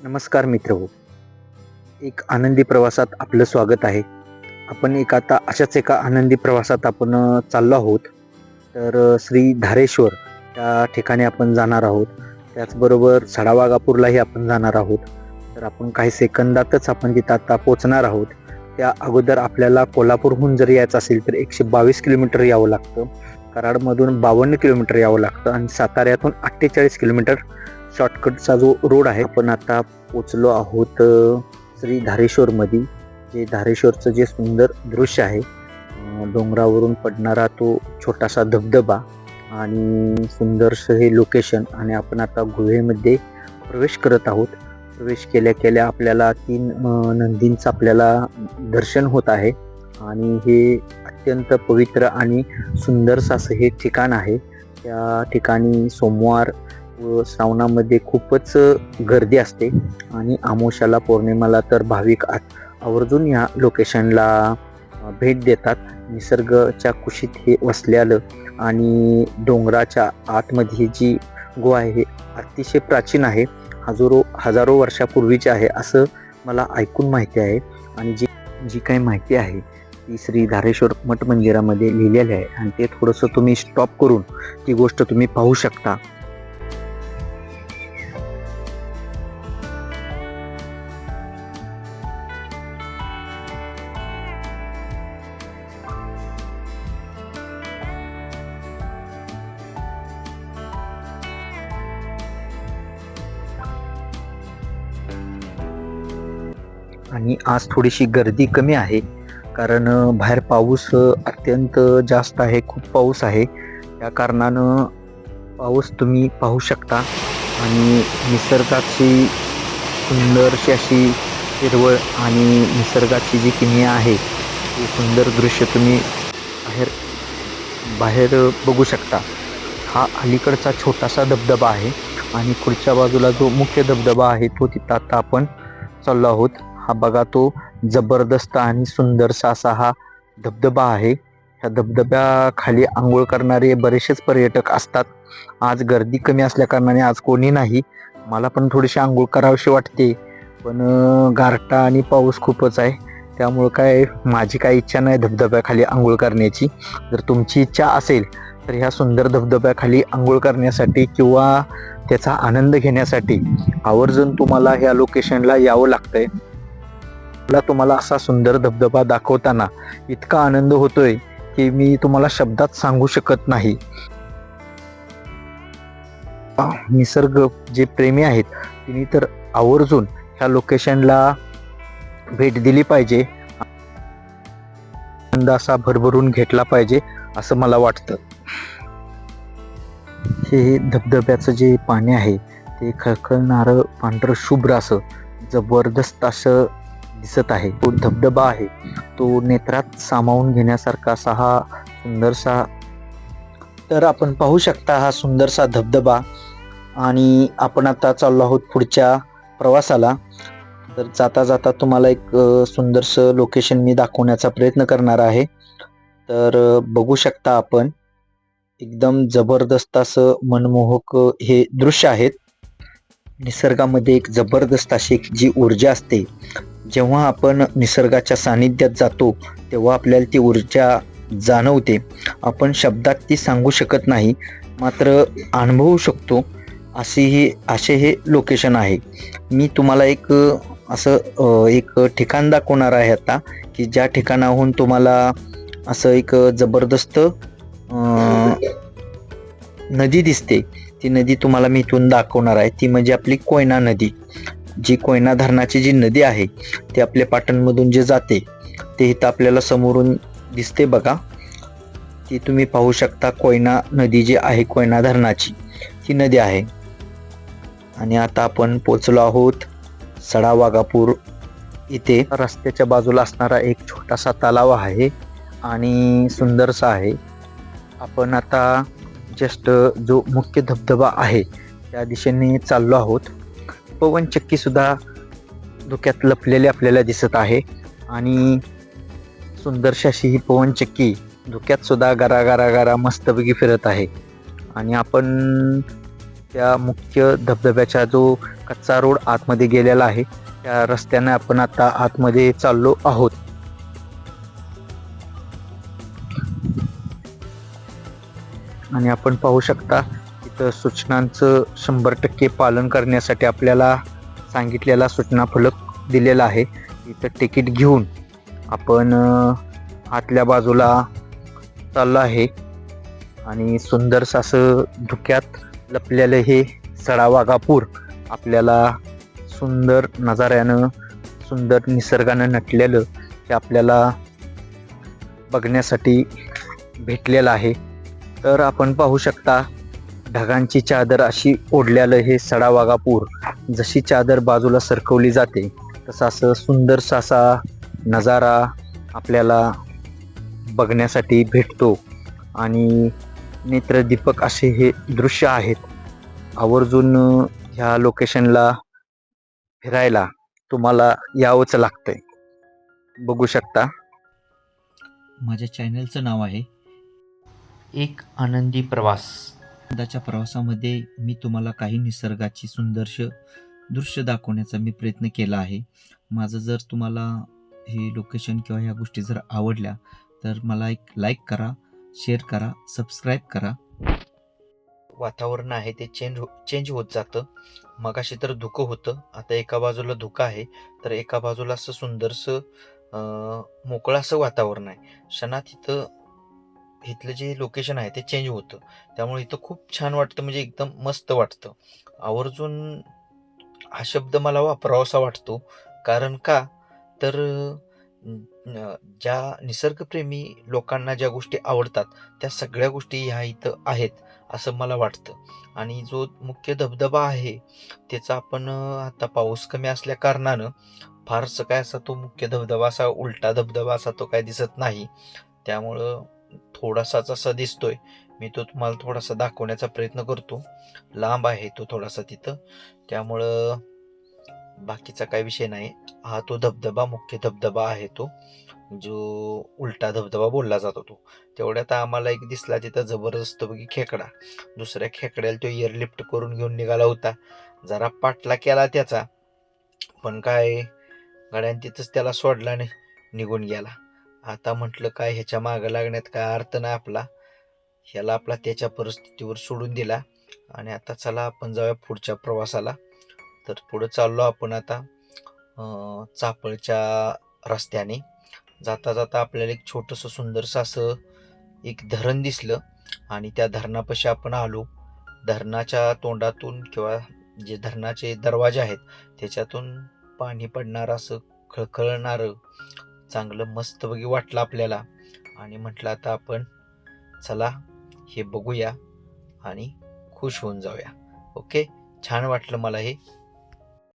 नमस्कार मित्र हो. एक आनंदी प्रवासात आपलं स्वागत आहे. आपण आता अशाच एका आनंदी प्रवासात आपण चाललो आहोत. तर श्री धारेश्वर त्या ठिकाणी आपण जाणार आहोत. त्याचबरोबर सडावाघापूरलाही आपण जाणार आहोत. तर आपण काही सेकंदातच आपण तिथं आता पोहोचणार आहोत. त्या अगोदर आपल्याला कोल्हापूरहून जर यायचं असेल तर 122 किलोमीटर यावं लागतं. कराडमधून 52 किलोमीटर यावं लागतं आणि साताऱ्यातून 48 किलोमीटर शॉर्टकटचा जो रोड आहे. आपण आता पोचलो आहोत श्री धारेश्वरमध्ये. जे धारेश्वरचं जे सुंदर दृश्य आहे, डोंगरावरून पडणारा तो छोटासा धबधबा आणि सुंदरसं हे लोकेशन. आणि आपण आता गुहेमध्ये प्रवेश करत आहोत. प्रवेश केल्या केल्या आपल्याला 3 नंदींचं आपल्याला दर्शन होत आहे. आणि हे अत्यंत पवित्र आणि सुंदरसं असं हे ठिकाण आहे. त्या ठिकाणी सोमवार व श्रावणामध्ये खूपच गर्दी असते आणि अमावस्याला पौर्णिमाला तर भाविक आवर्जून या लोकेशनला भेट देतात. निसर्गाच्या कुशीत हे वसलेलं आणि डोंगराच्या आतमध्ये जी गुहा आहे हे अतिशय प्राचीन आहे. हजारो वर्षापूर्वीचे आहे असं मला ऐकून माहिती आहे. आणि जी काही माहिती आहे ती श्री धारेश्वर मठ मंदिरामध्ये लिहिलेली आहे. आणि ते थोडंसं तुम्ही स्टॉप करून ती गोष्ट तुम्ही पाहू शकता. आणि आज थोडीशी गर्दी कमी आहे कारण बाहेर पाऊस अत्यंत जास्त आहे. खूप पाऊस आहे. त्या कारणानं पाऊस तुम्ही पाहू शकता. आणि निसर्गाची सुंदरशी अशी हिरवळ आणि निसर्गाची जी किमया आहे ती सुंदर दृश्य तुम्ही बाहेर बघू शकता. हा अलीकडचा छोटासा धबधबा आहे आणि पुढच्या बाजूला जो मुख्य धबधबा आहे तो तिथं आता आपण चाललो आहोत. हा बघा तो जबरदस्त आणि सुंदरसा असा हा धबधबा आहे. ह्या धबधब्याखाली आंघोळ करणारे बरेचसेच पर्यटक असतात. आज गर्दी कमी असल्या कारणाने आज कोणी नाही. मला पण थोडीशी आंघोळ करावीशी वाटते, पण गारठा आणि पाऊस खूपच आहे. त्यामुळं काय माझी काही इच्छा नाही धबधब्याखाली आंघोळ करण्याची. जर तुमची इच्छा असेल तर ह्या सुंदर धबधब्याखाली आंघोळ करण्यासाठी किंवा त्याचा आनंद घेण्यासाठी आवर्जून तुम्हाला ह्या लोकेशनला यावं लागतंय. मला तुम्हाला असा सुंदर धबधबा दाखवताना इतका आनंद होतोय की मी तुम्हाला शब्दात सांगू शकत नाही. निसर्ग जे प्रेमी आहेत तिने तर आवर्जून ह्या लोकेशनला भेट दिली पाहिजे. आनंद असा भरभरून घेतला पाहिजे असं मला वाटतं. हे धबधब्याचं जे पाणी आहे ते खळखळणारं पांढरं शुभ्र असं जबरदस्त असं दिसत आहे. तो धबधबा आहे तो नेत्रात सामावून घेण्यासारखा असा हा सुंदरसा. तर आपण पाहू शकता हा सुंदरसा धबधबा. आणि आपण आता चाललो आहोत पुढच्या प्रवासाला. तर जाता जाता तुम्हाला एक सुंदरसं लोकेशन मी दाखवण्याचा प्रयत्न करणार आहे. तर बघू शकता आपण एकदम जबरदस्त असं मनमोहक हे दृश्य आहेत. निसर्गामध्ये एक जबरदस्त अशी जी ऊर्जा असते, जेव्हा आपण निसर्गाच्या सानिध्यात जातो तेव्हा आपल्याला ती ऊर्जा जाणवते. आपण शब्दात ती सांगू शकत नाही, मात्र अनुभवू शकतो. असे हे लोकेशन आहे. मी तुम्हाला एक असं एक ठिकाण दाखवणार आहे आता, की ज्या ठिकाणाहून तुम्हाला असं एक जबरदस्त नदी दिसते. ती नदी तुम्हाला मी इथून दाखवणार आहे. ती म्हणजे आपली कोयना नदी. जी कोयना धरणाची जी नदी आहे ती आपल्या पाटणमधून जे जाते ते इथं आपल्याला समोरून दिसते बघा. ती तुम्ही पाहू शकता. कोयना नदी जी आहे कोयना धरणाची ती नदी आहे. आणि आता आपण पोचलो आहोत सडावाघापूर इथे. रस्त्याच्या बाजूला असणारा एक छोटासा तलाव आहे आणि सुंदरसा आहे. आपण आता जस्ट जो मुख्य धबधबा आहे त्या दिशेने चाललो आहोत. पवनचक्की सुद्धा धुक्यात लपलेली आपल्याला दिसत आहे. आणि सुंदरशी अशी ही पवनचक्की धुक्यात सुद्धा गरा गरा गरा मस्तपैकी फिरत आहे. आणि आपण त्या मुख्य धबधब्याचा जो कच्चा रोड आतमध्ये गेलेला आहे त्या रस्त्याने आपण आता आतमध्ये चाललो आहोत. आणि आपण पाहू शकता इथं सूचनांचं 100% पालन करण्यासाठी आपल्याला सांगितलेला सूचना फलक दिलेला आहे. इथं तिकीट घेऊन आपण आतल्या बाजूला चाललो आहे आणि सुंदरसं असं धुक्यात लपलेलं हे सडावाघापूर आपल्याला सुंदर नजाऱ्यानं, सुंदर निसर्गानं नटलेलं हे आपल्याला बघण्यासाठी भेटलेलं आहे. तर आपण पाहू शकता ढगांची चादर अशी ओढलेलं हे सडावाघापूर, जशी चादर बाजूला सरकवली जाते तसा असं सुंदरसा असा नजारा आपल्याला बघण्यासाठी भेटतो आणि नेत्रदीपक असे हे दृश्य आहेत. आवर्जून ह्या लोकेशनला फिरायला तुम्हाला यावंच लागतंय. बघू शकता माझ्या चॅनलचं नाव आहे एक आनंदी प्रवास. यंदाच्या प्रवासामध्ये मी तुम्हाला काही निसर्गाची सुंदरश दृश्य दाखवण्याचा मी प्रयत्न केला आहे. माझं जर तुम्हाला हे लोकेशन किंवा ह्या गोष्टी जर आवडल्या तर मला एक लाईक करा, शेअर करा, सबस्क्राईब करा. वातावरण आहे ते चेंज होत जातं. मगाशी तर धुकं होतं, आता एका बाजूला धुकं आहे तर एका बाजूला असं सुंदरसं मोकळं असं वातावरण आहे. क्षणात इथलं जे लोकेशन आहे ते चेंज होतं, त्यामुळे इथं खूप छान वाटतं, म्हणजे एकदम मस्त वाटतं. आवर्जून हा शब्द मला वापरावासा वाटतो. कारण का तर ज्या निसर्गप्रेमी लोकांना ज्या गोष्टी आवडतात त्या सगळ्या गोष्टी ह्या इथं आहेत असं मला वाटतं. आणि जो मुख्य धबधबा आहे त्याचा आपण आता पाऊस कमी असल्या कारणानं फारसं काय असा तो मुख्य धबधबा असा उलटा धबधबा असा तो काय दिसत नाही. त्यामुळं थोडासाच असा दिसतोय. मी तो तुम्हाला थोडासा दाखवण्याचा प्रयत्न करतो. लांब आहे तो थोडासा तिथं, त्यामुळं बाकीचा काही विषय नाही. हा तो धबधबा मुख्य धबधबा आहे, तो जो उलटा धबधबा बोलला जातो तो. तेवढ्यात आम्हाला एक दिसला तिथं जबरदस्त पैकी खेकडा. दुसऱ्या खेकड्याला तो एअरलिफ्ट करून घेऊन निघाला होता. जरा पाठला केला त्याचा, पण काय गाड्यान तिथंच त्याला सोडला आणि निघून गेला. आता म्हटलं काय ह्याच्या मागं लागण्यात काय अर्थ नाही आपला. ह्याला आपला त्याच्या परिस्थितीवर सोडून दिला आणि आता चला आपण जाऊया पुढच्या प्रवासाला. तर पुढे चाललो आपण आता चाफळच्या रस्त्याने. जाता जाता आपल्याला एक छोटंसं सुंदरसं असं एक धरण दिसलं आणि त्या धरणापाशी आपण आलो. धरणाच्या तोंडातून किंवा जे धरणाचे दरवाजे आहेत त्याच्यातून पाणी पडणारं असं खळखळणारं चांगलं मस्तपैकी वाटलं आपल्याला आणि म्हटलं आता आपण चला हे बघूया आणि खुश होऊन जाऊया. ओके, छान वाटलं मला हे.